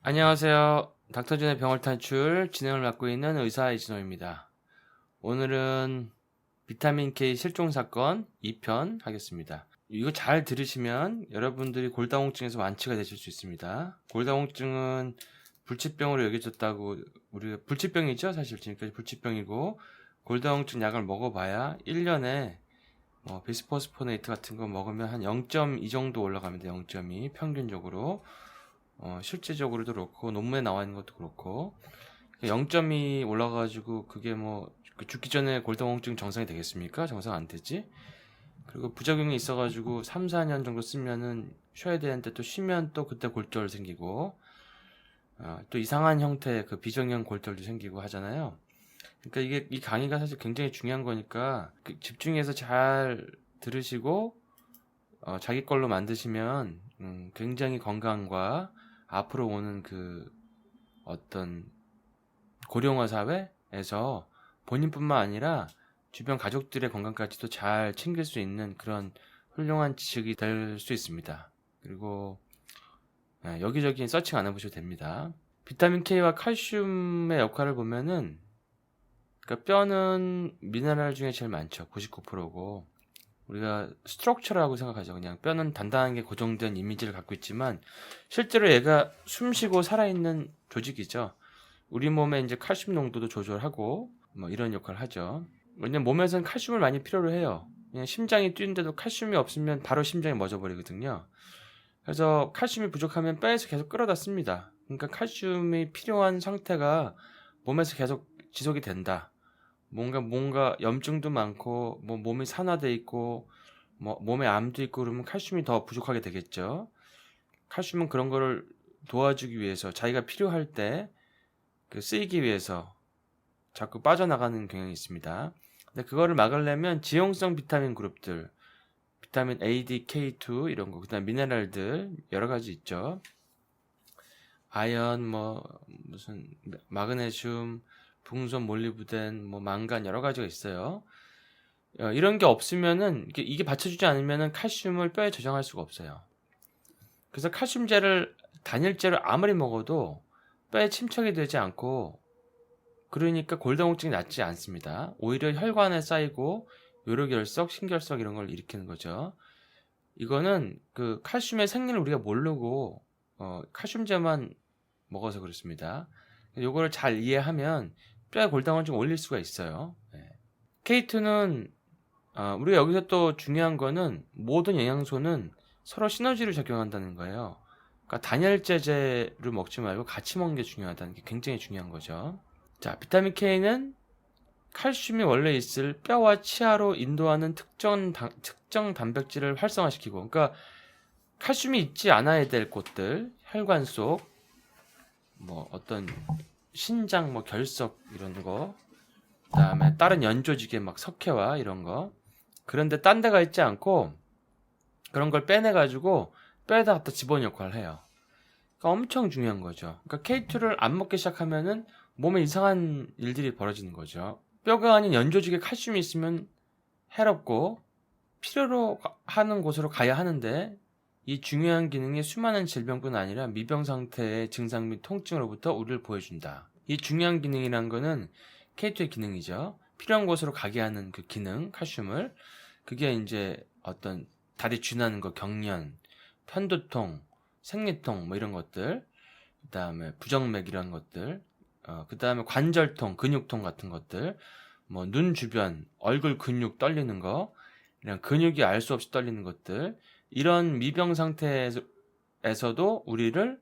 안녕하세요. 닥터진의 병원 탈출 진행을 맡고 있는 의사 이진호입니다. 오늘은 비타민 K 실종 사건 2편 하겠습니다. 이거 잘 들으시면 여러분들이 골다공증에서 완치가 되실 수 있습니다. 골다공증은 불치병으로 여겨졌다고, 우리가 불치병이죠, 사실 지금까지 불치병이고, 골다공증 약을 먹어봐야 1년에 비스포스포네이트 같은 거 먹으면 한 0.2 정도 올라갑니다. 0.2 평균적으로. 실제적으로도 그렇고 논문에 나와 있는 것도 그렇고 0점이 올라가가지고 그게 죽기 전에 골다공증 정상이 되겠습니까? 정상 안 되지. 그리고 부작용이 있어가지고 3, 4년 정도 쓰면은 쉬어야 되는데 또 쉬면 또 그때 골절 생기고 또 이상한 형태의 그 비정형 골절도 생기고 하잖아요. 그러니까 이게 이 강의가 사실 굉장히 중요한 거니까 집중해서 잘 들으시고 자기 걸로 만드시면 굉장히 건강과 앞으로 오는 그 어떤 고령화 사회에서 본인뿐만 아니라 주변 가족들의 건강까지도 잘 챙길 수 있는 그런 훌륭한 지식이 될 수 있습니다. 그리고 여기저기 서칭 안 해보셔도 됩니다. 비타민 K와 칼슘의 역할을 보면은, 그러니까 뼈는 미네랄 중에 제일 많죠. 99%고 우리가 스트럭처라고 생각하죠. 그냥 뼈는 단단한 게 고정된 이미지를 갖고 있지만 실제로 얘가 숨쉬고 살아있는 조직이죠. 우리 몸에 이제 칼슘 농도도 조절하고 이런 역할을 하죠. 왜냐면 몸에서는 칼슘을 많이 필요로 해요. 그냥 심장이 뛰는데도 칼슘이 없으면 바로 심장이 멎어버리거든요. 그래서 칼슘이 부족하면 뼈에서 계속 끌어다 씁니다. 그러니까 칼슘이 필요한 상태가 몸에서 계속 지속이 된다. 뭔가 염증도 많고 몸이 산화돼 있고 몸에 암도 있고 그러면 칼슘이 더 부족하게 되겠죠. 칼슘은 그런 거를 도와주기 위해서 자기가 필요할 때 쓰이기 위해서 자꾸 빠져나가는 경향이 있습니다. 근데 그거를 막으려면 지용성 비타민 그룹들, 비타민 A, D, K2 이런 거, 그다음 미네랄들 여러 가지 있죠. 아연, 무슨 마그네슘, 붕손, 몰리브덴, 망간 여러 가지가 있어요. 이런 게 없으면은 이게 받쳐주지 않으면은 칼슘을 뼈에 저장할 수가 없어요. 그래서 칼슘제를 단일제로 아무리 먹어도 뼈에 침착이 되지 않고 그러니까 골다공증이 낫지 않습니다. 오히려 혈관에 쌓이고 요로결석, 신결석 이런 걸 일으키는 거죠. 이거는 그 칼슘의 생리를 우리가 모르고 칼슘제만 먹어서 그렇습니다. 요거를 잘 이해하면 뼈의 골다공증 올릴 수가 있어요. K2는 우리가 여기서 또 중요한 거는 모든 영양소는 서로 시너지를 작용한다는 거예요. 그러니까 단열제제를 먹지 말고 같이 먹는 게 중요하다는 게 굉장히 중요한 거죠. 자, 비타민 K는 칼슘이 원래 있을 뼈와 치아로 인도하는 특정 단백질을 활성화시키고, 그러니까 칼슘이 있지 않아야 될 곳들, 혈관 속, 어떤 신장, 결석 이런 거, 그다음에 다른 연조직의 석회화 이런 거, 그런데 딴 데가 있지 않고 그런 걸 빼내가지고 뼈에다 갖다 집어넣는 역할을 해요. 그러니까 엄청 중요한 거죠. 그러니까 K2를 안 먹기 시작하면은 몸에 이상한 일들이 벌어지는 거죠. 뼈가 아닌 연조직에 칼슘이 있으면 해롭고 필요로 하는 곳으로 가야 하는데 이 중요한 기능이 수많은 질병뿐 아니라 미병 상태의 증상 및 통증으로부터 우리를 보여준다. 이 중요한 기능이란 거는 K2의 기능이죠. 필요한 곳으로 가게 하는 그 기능, 칼슘을. 그게 이제 어떤 다리 쥐나는 거, 경련, 편두통, 생리통 이런 것들, 그 다음에 부정맥 이런 것들, 그 다음에 관절통, 근육통 같은 것들, 눈 주변, 얼굴 근육 떨리는 거, 이런 근육이 알 수 없이 떨리는 것들, 이런 미병 상태에서도 우리를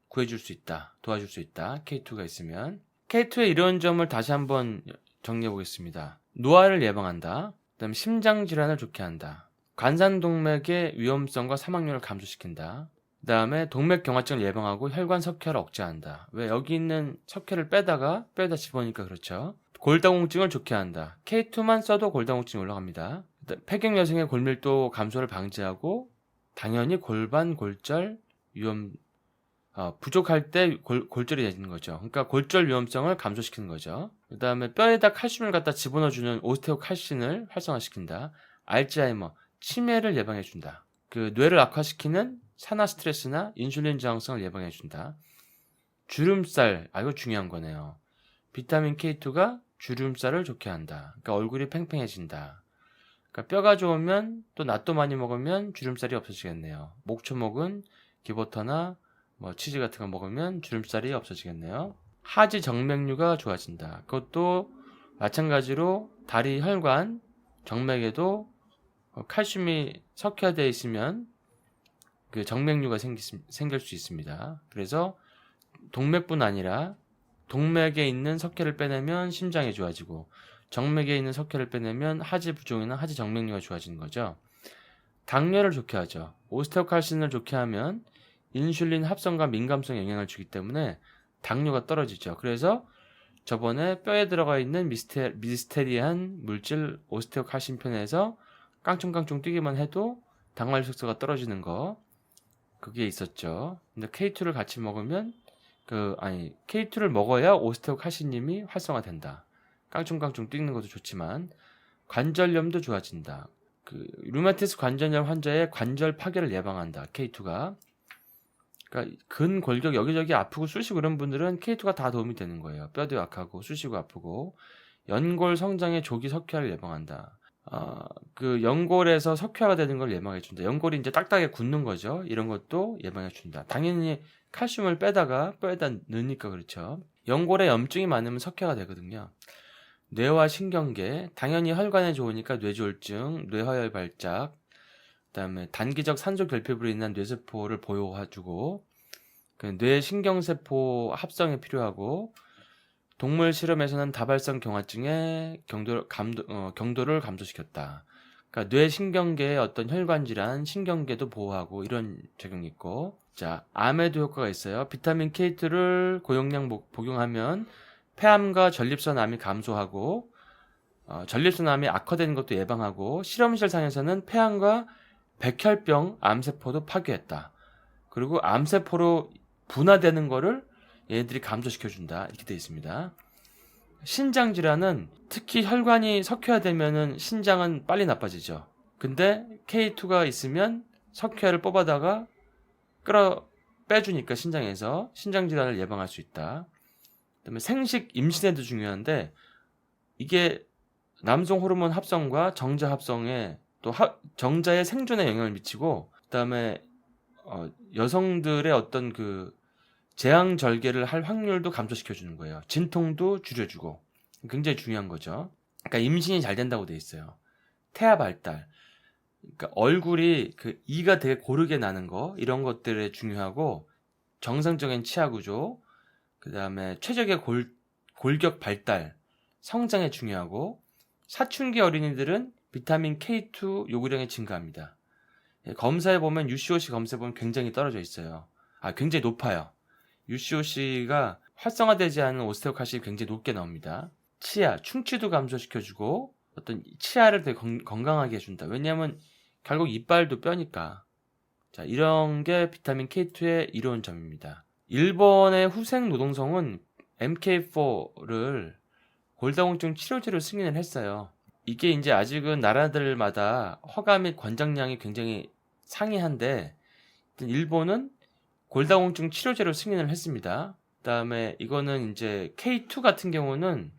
구해줄 수 있다, 도와줄 수 있다. K2가 있으면. K2의 이런 점을 다시 한번 정리해 보겠습니다. 노화를 예방한다. 그 다음에 심장질환을 좋게 한다. 관상동맥의 위험성과 사망률을 감소시킨다. 그 다음에 동맥경화증을 예방하고 혈관 석회를 억제한다. 왜 여기 있는 석회를 빼다가 뼈에다 집어넣으니까 그렇죠. 골다공증을 좋게 한다. K2만 써도 골다공증이 올라갑니다. 폐경 여성의 골밀도 감소를 방지하고 당연히 골반 골절 위험 부족할 때 골절이 되는 거죠. 그러니까 골절 위험성을 감소시키는 거죠. 그 다음에 뼈에다 칼슘을 갖다 집어넣어주는 오스테오칼신을 활성화시킨다. 알츠하이머, 치매를 예방해준다. 그 뇌를 악화시키는 산화 스트레스나 인슐린 저항성을 예방해준다. 주름살, 이거 중요한 거네요. 비타민 K2가 주름살을 좋게 한다. 그러니까 얼굴이 팽팽해진다. 그러니까 뼈가 좋으면 또 낫또 많이 먹으면 주름살이 없어지겠네요. 목초목은 기버터나 뭐 치즈 같은 거 먹으면 주름살이 없어지겠네요. 하지 정맥류가 좋아진다. 그것도 마찬가지로 다리 혈관, 정맥에도 칼슘이 석회화되어 있으면 그 정맥류가 생길 수 있습니다. 그래서 동맥뿐 아니라 동맥에 있는 석회를 빼내면 심장이 좋아지고 정맥에 있는 석회를 빼내면 하지 부종이나 하지 정맥류가 좋아지는 거죠. 당뇨를 좋게 하죠. 오스테오칼신을 좋게 하면 인슐린 합성과 민감성에 영향을 주기 때문에 당뇨가 떨어지죠. 그래서 저번에 뼈에 들어가 있는 미스테리한 물질 오스테오칼신 편에서 깡총깡총 뛰기만 해도 당활효소가 떨어지는 거 그게 있었죠. 근데 K2를 같이 먹으면 K2를 먹어야 오스테오칼신님이 활성화된다. 깡총깡총 뛰는 것도 좋지만 관절염도 좋아진다. 루마티스 관절염 환자의 관절 파괴를 예방한다. K2가. 그러니까 근골격 여기저기 아프고 쑤시고 그런 분들은 K2가 다 도움이 되는 거예요. 뼈도 약하고 쑤시고 아프고 연골 성장의 조기 석회화를 예방한다. 연골에서 석회화가 되는 걸 예방해준다. 연골이 이제 딱딱하게 굳는 거죠. 이런 것도 예방해준다. 당연히 칼슘을 빼다가 뼈에다 넣으니까 그렇죠. 연골에 염증이 많으면 석회가 되거든요. 뇌와 신경계, 당연히 혈관에 좋으니까 뇌졸중, 뇌화열 발작, 그다음에 단기적 산소 결핍으로 인한 뇌세포를 보호해주고 뇌신경세포 합성에 필요하고 동물 실험에서는 다발성 경화증의 경도를 감소시켰다. 그러니까 뇌신경계의 어떤 혈관 질환, 신경계도 보호하고 이런 적용이 있고, 자, 암에도 효과가 있어요. 비타민 K2를 고용량 복용하면 폐암과 전립선 암이 감소하고 전립선 암이 악화되는 것도 예방하고 실험실 상에서는 폐암과 백혈병 암세포도 파괴했다. 그리고 암세포로 분화되는 거를 얘네들이 감소시켜준다. 이렇게 되어 있습니다. 신장 질환은 특히 혈관이 석회화되면은 신장은 빨리 나빠지죠. 근데 K2가 있으면 석회화를 뽑아다가 빼주니까 신장에서 신장 질환을 예방할 수 있다. 그다음에 생식 임신에도 중요한데 이게 남성 호르몬 합성과 정자 합성에 또 정자의 생존에 영향을 미치고 그다음에 여성들의 어떤 재앙절개를 할 확률도 감소시켜주는 거예요. 진통도 줄여주고 굉장히 중요한 거죠. 그러니까 임신이 잘 된다고 돼 있어요. 태아 발달, 그러니까 얼굴이 이가 되게 고르게 나는 거 이런 것들에 중요하고 정상적인 치아 구조, 그 다음에 최적의 골격 발달, 성장에 중요하고 사춘기 어린이들은 비타민 K2 요구량이 증가합니다. 검사해보면 UCOC 검사해보면 굉장히 떨어져 있어요. 굉장히 높아요. UCOC가 활성화되지 않은 오스테오칼신이 굉장히 높게 나옵니다. 치아, 충치도 감소시켜주고 어떤 치아를 되게 건강하게 해준다. 왜냐하면 결국 이빨도 뼈니까. 자, 이런 게 비타민 K2의 이로운 점입니다. 일본의 후생 노동성은 MK4를 골다공증 치료제로 승인을 했어요. 이게 이제 아직은 나라들마다 허가 및 권장량이 굉장히 상이한데 일본은 골다공증 치료제로 승인을 했습니다. 그다음에 이거는 이제 K2 같은 경우는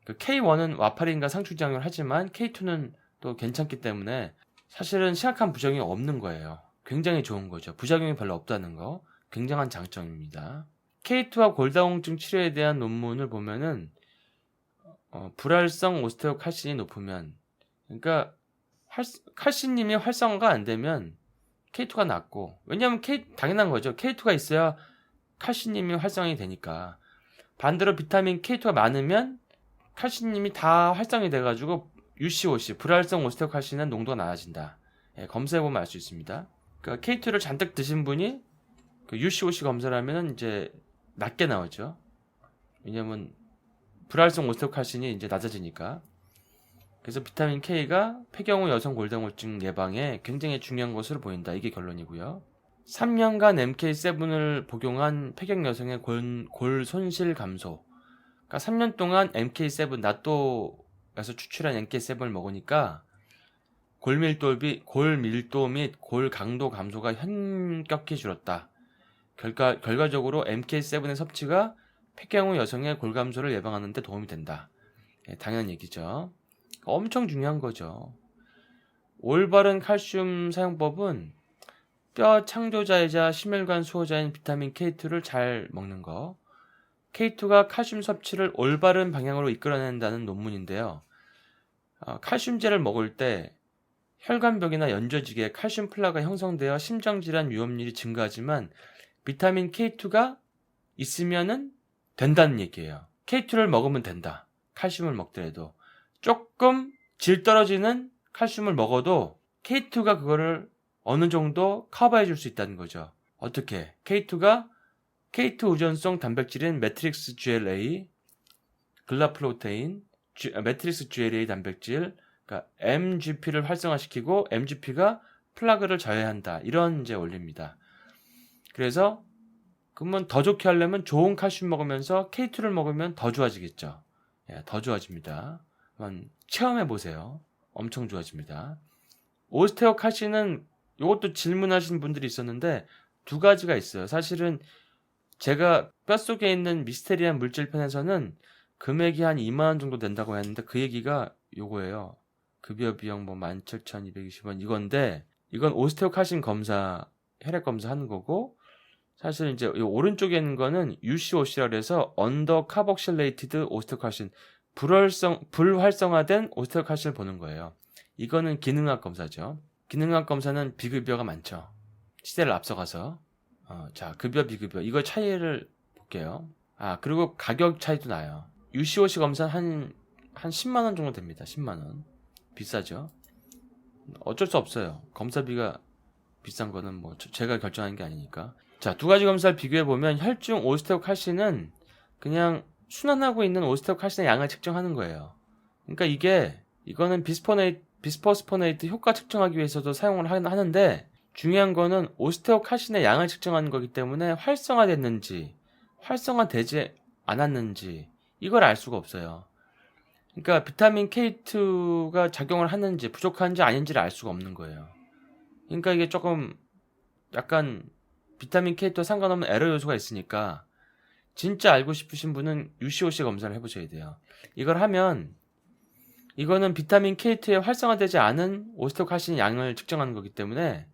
K1은 와파린과 상충작용을 하지만 K2는 또 괜찮기 때문에 사실은 심각한 부작용이 없는 거예요. 굉장히 좋은 거죠. 부작용이 별로 없다는 거. 굉장한 장점입니다. K2와 골다공증 치료에 대한 논문을 보면은 불활성 오스테오칼신이 높으면 그러니까 칼신님이 활성화가 안 되면 K2가 낮고 왜냐하면 당연한 거죠. K2가 있어야 칼신님이 활성이 되니까 반대로 비타민 K2가 많으면 칼신님이 다 활성이 돼가지고 UCOC 불활성 오스테오칼신은 농도가 낮아진다. 검사해보면 알 수 있습니다. 그러니까 K2를 잔뜩 드신 분이 UCOC 검사를 하면 이제 낮게 나오죠. 왜냐면 불활성 오스테오칼신이 이제 낮아지니까. 그래서 비타민 K가 폐경후 여성 골다공증 예방에 굉장히 중요한 것으로 보인다. 이게 결론이고요. 3년간 MK7을 복용한 폐경 여성의 골 손실 감소. 그러니까 3년 동안 MK7 나또에서 추출한 MK7을 먹으니까 골 밀도 및 골 강도 감소가 현격히 줄었다. 결과적으로 MK7의 섭취가 폐경 후 여성의 골 감소를 예방하는 데 도움이 된다. 당연한 얘기죠. 엄청 중요한 거죠. 올바른 칼슘 사용법은 뼈 창조자이자 심혈관 수호자인 비타민 K2를 잘 먹는 거. K2가 칼슘 섭취를 올바른 방향으로 이끌어낸다는 논문인데요. 칼슘제를 먹을 때 혈관벽이나 연조직에 칼슘 플라가 형성되어 심장질환 위험률이 증가하지만 비타민 K2가 있으면은 된다는 얘기예요. K2를 먹으면 된다. 칼슘을 먹더라도. 조금 질 떨어지는 칼슘을 먹어도 K2가 그거를 어느 정도 커버해 줄 수 있다는 거죠. 어떻게? K2가 K2 의존성 단백질인 매트릭스 GLA, 글라플로테인, 매트릭스 GLA 단백질, 그러니까 MGP를 활성화시키고 MGP가 플라그를 저해한다. 이런 이제 원리입니다. 그래서 그러면 더 좋게 하려면 좋은 칼슘 먹으면서 K2를 먹으면 더 좋아지겠죠. 더 좋아집니다. 한번 체험해 보세요. 엄청 좋아집니다. 오스테오칼슘은 이것도 질문하신 분들이 있었는데 두 가지가 있어요. 사실은 제가 뼛속에 있는 미스테리한 물질 편에서는 금액이 한 2만 원 정도 된다고 했는데 그 얘기가 요거예요. 급여 비용 뭐 17,220원 이건데 이건 오스테오칼슘 검사, 혈액 검사 하는 거고 사실 이제 이 오른쪽에 있는 거는 UCOC라 해서 언더 카복실레이티드 오스테오칼슘 불활성화된 오스테오칼슘을 보는 거예요. 이거는 기능학 검사죠. 기능학 검사는 비급여가 많죠. 시대를 앞서가서. 자, 급여, 비급여. 이거 차이를 볼게요. 그리고 가격 차이도 나요. UCOC 검사는 한 10만 원 정도 됩니다. 10만 원. 비싸죠. 어쩔 수 없어요. 검사비가 비싼 거는 뭐 제가 결정하는 게 아니니까. 자, 두 가지 검사를 비교해 보면 혈중 오스테오칼슘은 그냥 순환하고 있는 오스테오칼슘의 양을 측정하는 거예요. 그러니까 이거는 비스포스포네이트 효과 측정하기 위해서도 사용을 하는데 중요한 거는 오스테오칼슘의 양을 측정하는 거기 때문에 활성화됐는지 활성화되지 않았는지 이걸 알 수가 없어요. 그러니까 비타민 K2가 작용을 하는지 부족한지 아닌지를 알 수가 없는 거예요. 그러니까 이게 조금 약간 비타민 K2와 상관없는 에러 요소가 있으니까 진짜 알고 싶으신 분은 UCOC 검사를 해보셔야 돼요. 이걸 하면 이거는 비타민 K2에 활성화되지 않은 오스테오칼슘 양을 측정하는 거기 때문에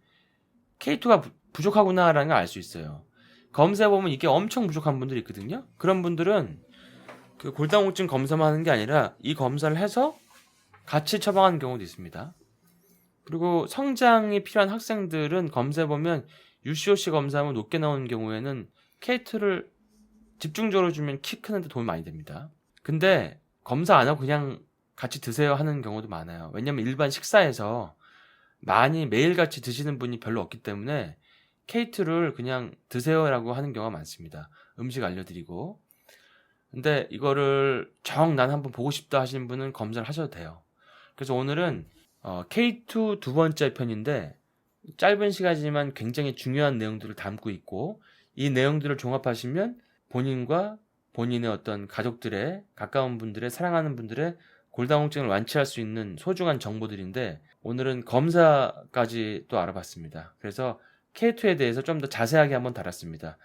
K2가 부족하구나라는 걸 알 수 있어요. 검사해보면 이게 엄청 부족한 분들이 있거든요. 그런 분들은 그 골다공증 검사만 하는 게 아니라 이 검사를 해서 같이 처방하는 경우도 있습니다. 그리고 성장이 필요한 학생들은 검사해보면 UCOC 검사하면 높게 나오는 경우에는 K2를 집중적으로 주면 키 크는데 도움이 많이 됩니다. 근데 검사 안 하고 그냥 같이 드세요 하는 경우도 많아요. 왜냐면 일반 식사에서 많이 매일같이 드시는 분이 별로 없기 때문에 K2를 그냥 드세요라고 하는 경우가 많습니다. 음식 알려드리고. 근데 이거를 난 한번 보고 싶다 하시는 분은 검사를 하셔도 돼요. 그래서 오늘은 K2 두 번째 편인데 짧은 시간이지만 굉장히 중요한 내용들을 담고 있고 이 내용들을 종합하시면 본인과 본인의 어떤 가족들의 가까운 분들의 사랑하는 분들의 골다공증을 완치할 수 있는 소중한 정보들인데 오늘은 검사까지 또 알아봤습니다. 그래서 K2에 대해서 좀 더 자세하게 한번 다뤘습니다.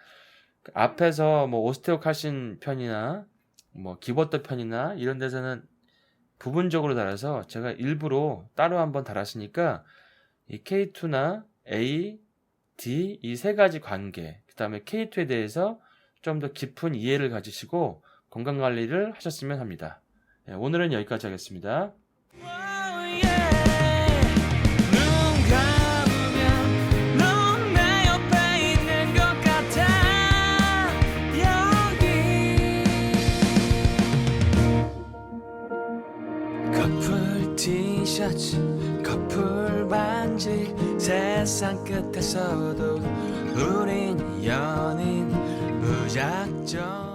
앞에서 뭐 오스테오칼슘 편이나 뭐 기버터 편이나 이런 데서는 부분적으로 달아서 제가 일부러 따로 한번 달았으니까 이 K2나 A, D 이 세 가지 관계, 그 다음에 K2에 대해서 좀 더 깊은 이해를 가지시고 건강관리를 하셨으면 합니다. 오늘은 여기까지 하겠습니다. 커플 티셔츠 커플 반지 세상 끝에서도 우린 연인 무작정